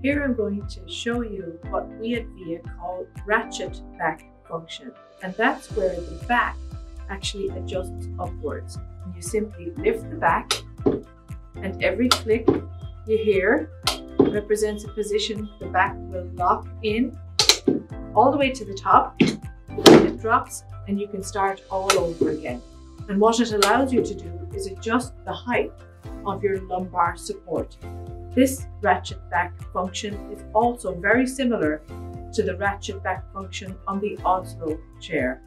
Here I'm going to show you what we at VIA call Ratchet Back function, and that's where the back actually adjusts upwards. And you simply lift the back, and every click you hear represents a position the back will lock in all the way to the top. It drops and you can start all over again. And what it allows you to do is adjust the height of your lumbar support. This ratchet back function is also very similar to the ratchet back function on the Oslo chair.